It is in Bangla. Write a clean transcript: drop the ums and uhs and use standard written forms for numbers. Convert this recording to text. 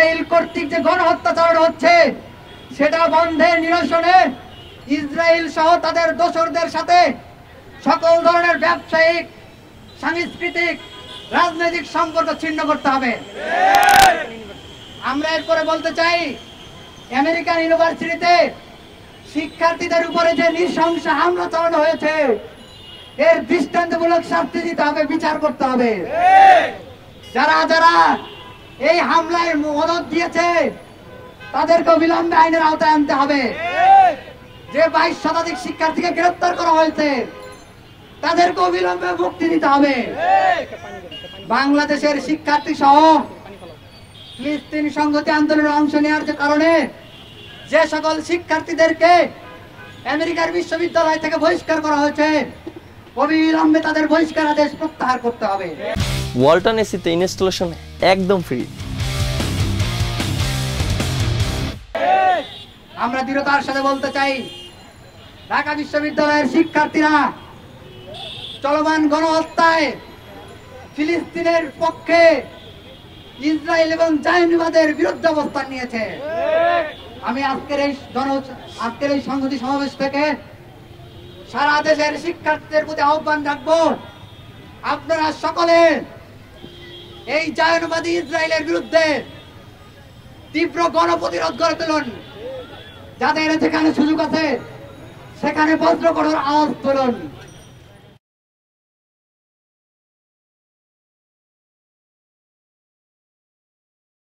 ইসরায়েল কর্তৃক যে গণহত্যা চালানো হচ্ছে সেটা বন্ধের নিরসনে ইসরায়েল সহ তাদের দোসরদের সাথে সকল ধরনের ব্যবসায়িক, সাংস্কৃতিক, রাজনৈতিক সম্পর্ক ছিন্ন করতে হবে। আমরা এরপরে বলতে চাই, আমেরিকান ইউনিভার্সিটিতে শিক্ষার্থীদের উপরে যে নৃশংস হামলা চালানো হয়েছে এর দৃষ্টান্তমূলক শাস্তি দিতে হবে, বিচার করতে হবে। যারা যারা এই হামলায় মদদ দিয়েছে তাদেরকে অবিলম্বে আইনের আওতায় আনতে হবে। যে 22 শতাধিক শিক্ষার্থীকে গ্রেফতার করা হয়েছে তাদেরকে অবিলম্বে মুক্তি দিতে হবে। বাংলাদেশের শিক্ষার্থী সহ ফিলিস্তিন সংহতি আন্দোলনের অংশ নেওয়ার কারণে যে সকল শিক্ষার্থীদেরকে আমেরিকার বিশ্ববিদ্যালয় থেকে বহিষ্কার করা হয়েছে অবিলম্বে তাদের বহিষ্কার আদেশ প্রত্যাহার করতে হবে। ওয়ালটন এসিতে ইনস্টলেশন একদম ফ্রি। আমরা দৃঢ়তার সাথে বলতে চাই, ঢাকা বিশ্ববিদ্যালয়ের শিক্ষার্থীরা চলমান গণহত্যায় ফিলিস্তিনের পক্ষে ইসরায়েল এবং জায়নিবাদের বিরুদ্ধে অবস্থান নিয়েছে। আমি আজকের এই সংহতি সমাবেশ থেকে সারা দেশের শিক্ষার্থীদের প্রতি আহ্বান রাখবো, আপনারা সকলে এই জায়নিবাদী ইসরায়েলের বিরুদ্ধে তীব্র গণপ্রতিরোধ গড়ে তুলুন। যাদের যেখানে সুযোগ আছে সেখানে বজ্র কঠোর আওয়াজ তুলুন।